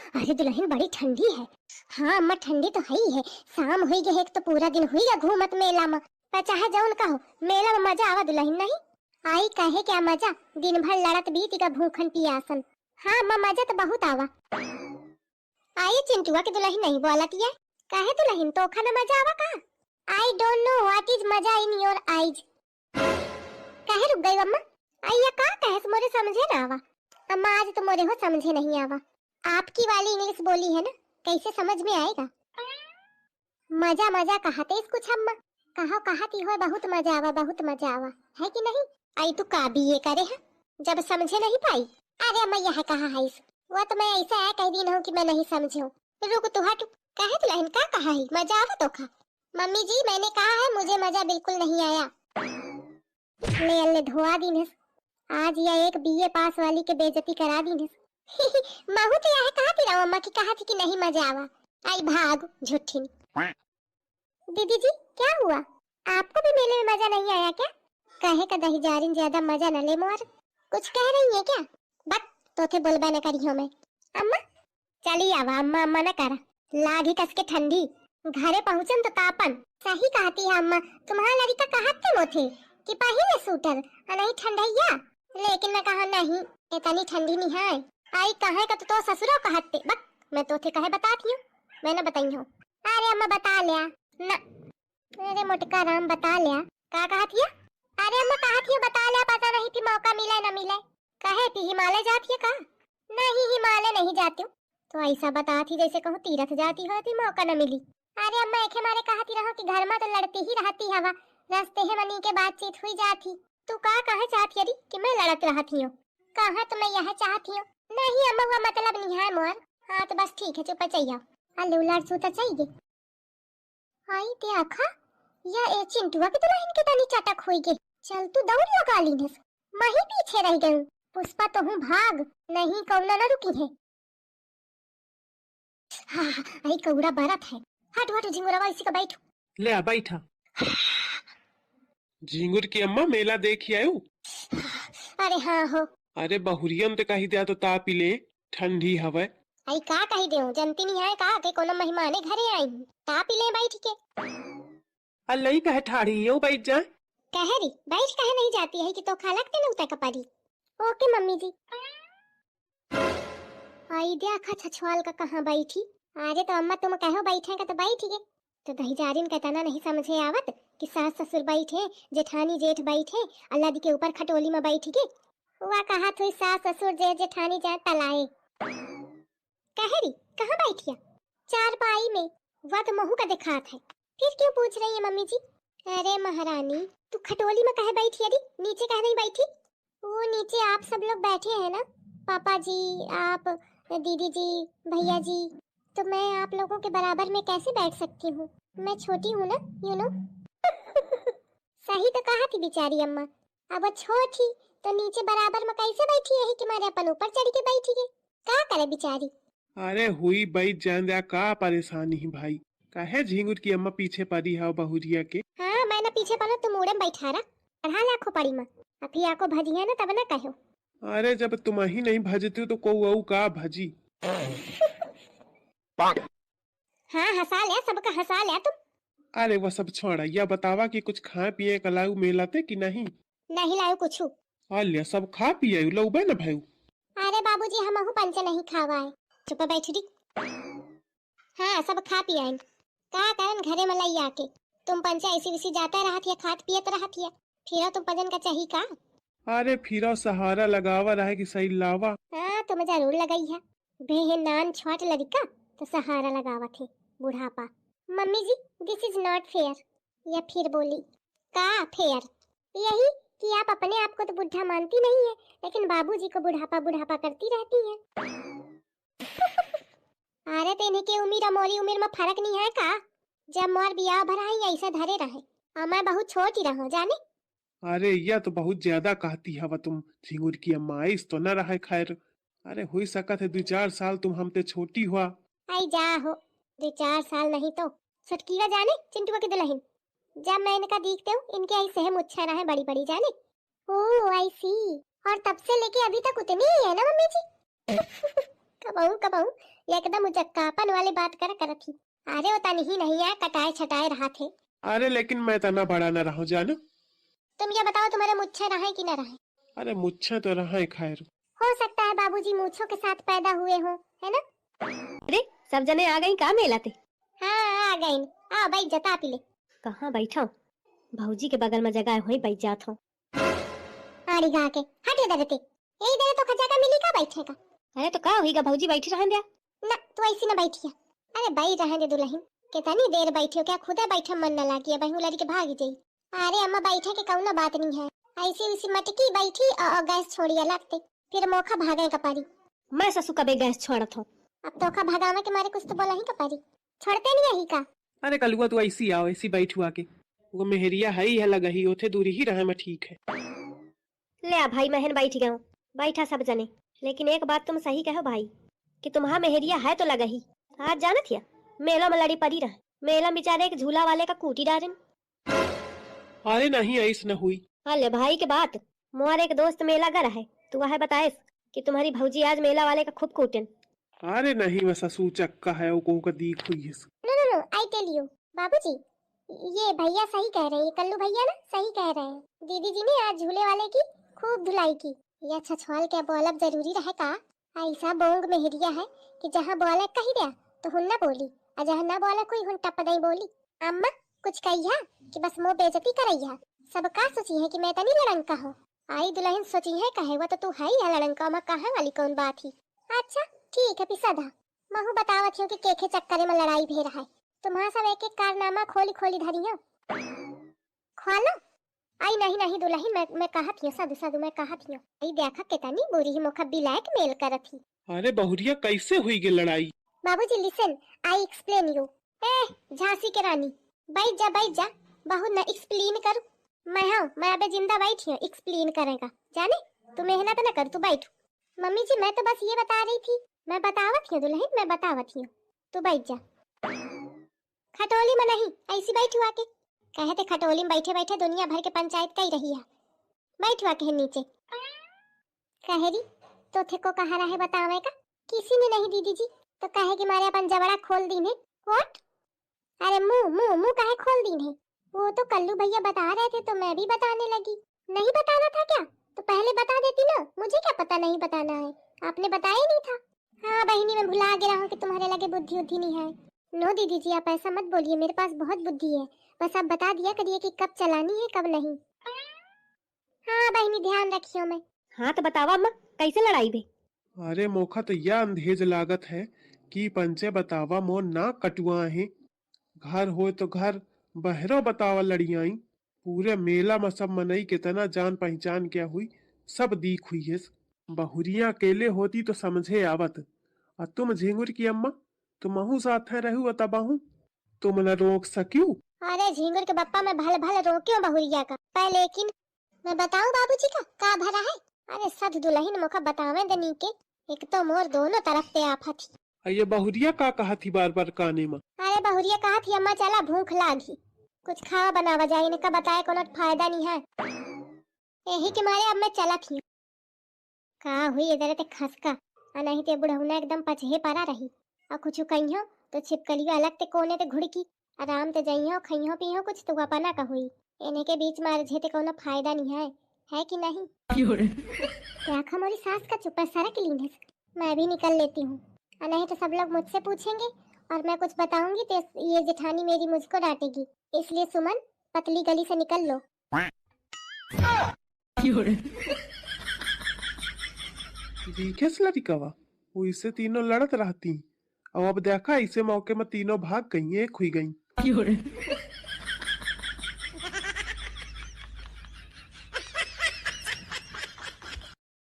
अरे दुल्हन बड़ी ठंडी है। हाँ अम्मा ठंडी तो है ही है। शाम हुई गई है तो पूरा दिन हुई है घूमत मेला में। पर चाहे जौन कहो मेला में मजा आवा दुल्हन नहीं आई कहे क्या मजा। दिन भर लड़त बीती का भूखन पियासन। हाँ अम्मा मजा तो बहुत आवा। आई चिंटुआ के दुल्हन नहीं बोलत है। कहे दुल्हन तो खाना मजा आवा का। I don't know what is मजा इन योर आईज। कहे रुक गई अम्मा। आइया का कहे मोरे समझे ना आवा। अम्मा आज तो मोरे हो समझे नहीं आवा। आपकी वाली इंग्लिश बोली है ना कैसे समझ में आएगा। मजा मजा कहते इसको अम्मा। कहो कहती हो बहुत मजा आवा है कि नहीं। आई तू का भी ये करे है जब समझे नहीं पाई। अरे अम्मा यह कहा है इस वो तो मैं ऐसा है कह दी हूँ कि मैं नहीं समझी हूँ। रुक तू हट कहे तो लहन का कहा है मजा आवा तो खा। मम्मी जी मैंने कहा है मुझे मजा बिल्कुल नहीं आया। ले अल्ले धोआ दी आज यह एक बीए पास वाली के बेइज्जती करा दी महू तो यह कहा थी अम्मा की कहा थी कि नहीं मजा आवा। आई भाग झूठी। दीदी जी क्या हुआ आपको भी मेले में मजा नहीं आया क्या। कहे का दही जारिन ज्यादा मजा न ले मोर। कुछ कह रही है क्या। बक तो थे बोलबा न करी हो मैं। अम्मा चली आवा अम्मा अम्मा न करा लागी कस के ठंडी घरे पहुंचन तो तापन। सही कहती है अम्मा तुम्हारा लड़का कहते मोथे कि पहले सूटर नहीं ठंडैया। लेकिन मैं कहा नहीं इतनी ठंडी नहीं है। आई कहे का तो ससुरो कहते बक मैं तो थे कहे बताती हूँ मैंने बताई हूँ। अरे अम्मा बता लिया ना। अरे मोटका राम बता लिया का कहा थी। अरे अम्मा कहा थी बता लिया पता नहीं थी मौका मिले न मिले। कहे थी हिमालय जाती है का। नहीं हिमालय नहीं जाती हूँ तो ऐसा बता थी जैसे कहूँ तीरथ जाती हो थी मौका न मिली। अरे अम्मा एक हमारे कहा थी रहो कि घर में तो लड़ती ही रहती हवा रास्ते है मनी के बातचीत हुई जाती। तू का कहे चाहती अरे कि मैं लड़त रहती हूँ। कहा तो मैं यह चाहती हूँ। नहीं अम्मा हुआ मतलब नहीं है मोर। हाँ तो बस ठीक है चुप चाहिए अल्लू लड़ सूता चाहिए। आई ते आखा या ए चिंटुआ के दुल्हन के तनी चटक होई गे। चल तू दौड़ लगा ली नस मैं ही पीछे रह गई। पुष्पा तो हूँ भाग नहीं कौना न रुकी है। हाँ आई कौड़ा बरत है। हट हट झिंगुरवा इसी का बैठ ले आ बैठा। झिंगुर की अम्मा मेला देखी आयु। अरे हाँ हो। अरे बहुरियन ते कही दिया तो तापी ले ठंडी हवा। आई का कही देऊ जनती नहीं है का के कोनो मेहमाने घरे आई तापी ले बैठ के। अल्लाई कहे ठाड़ी यो बैठ जाए। कहे री बैठ कहे नहीं जाती है कि तो खा लगते न उतर कपारी। ओके मम्मी जी। आई देखा छछवाल का कहाँ बैठी। अरे तो अम्मा तुम कहो बैठेगा तो बैठ गए तो दही जारिन का तना नहीं समझे आवत कि सास ससुर बैठे जेठानी जेठ बैठे अल्लाह दी के ऊपर खटोली में बैठ गए। हुआ कहा थी सास ससुर जेठ जेठानी जाए तलाए। कहरी कहाँ बैठिया। चार पाई में वह तो महू का दिखात है फिर क्यों पूछ रही है मम्मी जी। अरे महारानी तू खटोली में कहे बैठी अरे नीचे कहे नहीं बैठी। वो नीचे आप सब लोग बैठे हैं ना पापा जी आप दीदी जी भैया जी तो मैं आप लोगों के बराबर में कैसे बैठ सकती हूँ। मैं छोटी हूँ ना यू नो। सही तो कहा थी बेचारी अम्मा। अब वो छोटी तो नीचे बराबर में कैसे बैठी है कि मारे अपन ऊपर चढ़ के बैठी है क्या करे बेचारी। अरे हुई बैठ जान दिया का परेशानी है भाई। काहे झिंगुर की अम्मा पीछे पड़ी है बहुरिया के। हाँ मैंने पीछे पड़ा तुम मुड़े में बैठा रहा पढ़ा लाखों पड़ी माँ अभी आपको भजिया ना तब ना कहो। अरे जब तुम ही नहीं भजती तो को का भजी। हाँ हंसा लिया सबका हंसा लिया तुम। अरे वो सब छोड़ा या बतावा कि कुछ खा पिए का लाऊ मेलाते कि नहीं। नहीं लायो कुछ। अलिया सब खा पिए लो बे न भाई। अरे बाबूजी हम अहू पंच नहीं खावा है चुप बैठ दी। हाँ सब खा पिया का कारण घरे में लाई आके तुम पंच ऐसी वैसी जाता रहा थिया खात पियत रहा थिया फिर तुम पजन का चाहिए का। अरे फिर सहारा लगावा रहे कि सही लावा। हाँ तुम जरूर लगाई है बेहे नान छोट लड़का तो सहारा लगावा थे बुढ़ापा। Mummy ji this is not fair. या फिर बोली का फेयर यही कि आप अपने आप को तो बुढ़ा मानती नहीं है लेकिन बाबूजी को बुढ़ापा बुढ़ापा करती रहती है। अरे तेने के उम्र और मोरी उम्र में फर्क नहीं है का। जब मोर बियाह भरा ही ऐसा धरे रहे और मैं बहुत छोटी रहो जाने। अरे यह तो बहुत ज्यादा कहती हवा तुम झिंगुर की अम्मा इस तो न रहा खैर। अरे हुई सकत है 2-4 साल तुम हमते छोटी हुआ। आई जा हो 2-4 साल नहीं तो छुटकीरा जाने चिंटुआ की दुल्हन। जब मैं इनका देखते हूँ इनके ऐसे है मुच्छा है बड़ी बड़ी जाने। ओह आई सी और तब से लेके अभी तक उतनी ही है ना मम्मी जी। कबहू कबहू एकदम उचक्कापन वाली बात कर थी। अरे वो तनी ही नहीं है, कटाए छटाए रहा थे। अरे लेकिन मैं तना बड़ा न रहा जानो। तुम ये बताओ तुम्हारे मुच्छे रहे कि न रहे? अरे मुच्छे तो रहा है खैर। हो सकता है बाबूजी मूछों के साथ पैदा हुए हो, है ना? अरे सब जने आ गई का मेला ते? हाँ आ गई। आ भाई जता पी ले। कहाँ बैठा हूँ? भौजी के बगल में जगह हुई बैठ जात हूँ। आड़ी गा के हट इधर ते। यही देर तो खजा का मिली का बैठे का। अरे तो का होईगा भौजी बैठी रहन दिया। ना तू ऐसी ना बैठी है। अरे भाई रहने दे दुल्हन। कितनी देर बैठी हो, क्या खुदा बैठे मन न लागी है, बहू लड़ी के भाग जाई। अरे अम्मा बैठे के कौनो बात नहीं है। ऐसी उसी मटकी बैठी और गैस छोड़ी लगते फिर मौका भागे कपारी। मैं ससु कबे गैस छोड़त हूँ। अब तो का भगावे के मारे कुछ तो बोला ही कपारी। छोड़ते नहीं है का। अरे कलुआ तू ऐसी आओ, ऐसी बैठू आके। वो मेहरिया है ही है लगा ही, ओथे दूरी ही रहे में ठीक है। ले आ भाई महन बैठ गया हूँ। बैठा सब जने। लेकिन एक बात तुम सही कहो भाई कि तुम्हारा मेहरिया है तो लगा ही। आज जाना थिया मेला में लड़ी पड़ी रहे। मेला बेचारे एक झूला वाले का कूटी डारन। अरे नहीं ऐस न हुई। अले भाई के बात मोर एक दोस्त मेला गया है, तू वह बताए कि तुम्हारी भौजी आज मेला वाले का खूब कूटन। अरे नहीं वह ससु चक्का है, वो को दीख हुई है। नो आई टेल यू बाबूजी, ये भैया सही कह रहे हैं, ये कल्लू भैया ना सही कह रहे हैं। दीदी जी ने आज झूले वाले की खूब धुलाई की। ये छछवाल क्या बोलब जरूरी रहे का? ऐसा बोंग मेहरिया है कि जहाँ बोला कही दिया तो हुन ना बोली, और जहाँ ना बोला कोई हुन टप नहीं बोली। अम्मा कुछ कहिया कि बस मुंह बेइज्जती करैया। सबका सोची है कि मैं तनी लड़ंका हो। आई दुल्हन सोची है कहे वो तो तू है ही लड़ंका, मैं कहा वाली कौन बात ही। अच्छा ठीक है पिसादा। महू बतावत हो कि केखे चक्कर में लड़ाई भे रहा है। तुम्हारा सब एक एक कारनामा खोली खोली धरिया खोलो। आई नहीं दुल्हन, मैं कहत हूँ साधु साधु, मैं कहत हूँ आई देखा कितनी बुरी ही मुखा बिलायक मेल करत ही। अरे बहुरिया कैसे हुई गे लड़ाई? बाबूजी लिसन आई एक्सप्लेन यू। ए झांसी के रानी बैठ जा बहुत न एक्सप्लेन करूं। मैं अबे जिंदा बैठी हूँ, एक्सप्लेन करेगा जाने। तू मेहनत न कर, तू बैठ। मम्मी जी मैं तो बस ये बता रही थी, मैं बतावत हूँ दुल्हन, मैं बतावत हूँ, तू बैठ जा। खटोली में नहीं ऐसी बैठू आके। कहते खटोली में बैठे बैठे दुनिया भर के पंचायत कही रही है। बैठू आके नीचे। कहेरी तो थे को कहा रहे बतावे का? किसी ने नहीं दीदी जी। तो कहे कि मारे अपन जबड़ा खोल दी ने। व्हाट? अरे मुंह काहे खोल दी ने? वो तो कल्लू भैया बता रहे थे तो मैं भी बताने लगी। नहीं बताना था क्या? तो पहले बता देती ना, मुझे क्या पता नहीं बताना है, आपने बताया नहीं था। हाँ बहनी मैं भुला गया हूँ कि तुम्हारे लगे बुद्धि उद्धि नहीं है। नो दीदी जी आप ऐसा मत बोलिए, मेरे पास बहुत बुद्धि है, बस आप बता दिया करिए कि कब चलानी है कब नहीं। हाँ बहनी ध्यान रखियो मैं। हाँ तो बतावा अम्मा कैसे लड़ाई भे? अरे मोखा तो यह अंधेज लागत है कि पंचे बतावा मोर ना कटुआ है। घर हो तो घर बहरो बतावा लड़ियाई। पूरे मेला में सब मनई कितना जान पहचान क्या हुई, सब दीख हुई है। बहुरिया अकेले होती तो समझे आवत। और तुम झिंगुर की अम्मा तुमहू साथ है रहू तबाहू, तुम न रोक सक्यू। अरे झिंगुर के बप्पा मैं भले भले रोकियो बहुरिया का पर लेकिन मैं बताऊं बाबूजी का भरा है। अरे सद दुल्हन मुखा बतावे दनी के एक तो मोर दोनों तरफ ते आफत ही। ये बहुरिया का कहा थी बार बार काने में? अरे बहुरिया कहा थी अम्मा चला भूख लागी कुछ खावा बनावा जाए, इनका बताए कोनो फायदा नहीं है, यही के मारे अब मैं चला थी। का हुई इधर ते खसका नहीं ते बुढ़ौना एकदम पछे परा रही। और कुछ कहियो तो छिपकलियो अलग ते कोने ते घुड़की आराम ते जइयो खइयो पियो कुछ तो अपना का हुई। इन्हें के बीच मार जेते कोनो फायदा नहीं है कि नहीं? देखा मोरी सास का चुप्पा सारा क्लीन है। मैं भी निकल लेती हूँ, और नहीं तो सब लोग मुझसे पूछेंगे और मैं कुछ बताऊंगी तो ये जेठानी मेरी मुझको डांटेगी। इसलिए सुमन पतली गली से निकल लो। दिखेस लड़िकवा वो इससे तीनों लड़त रहती और अब देखा इसे मौके में तीनों भाग गई, एक हुई गई।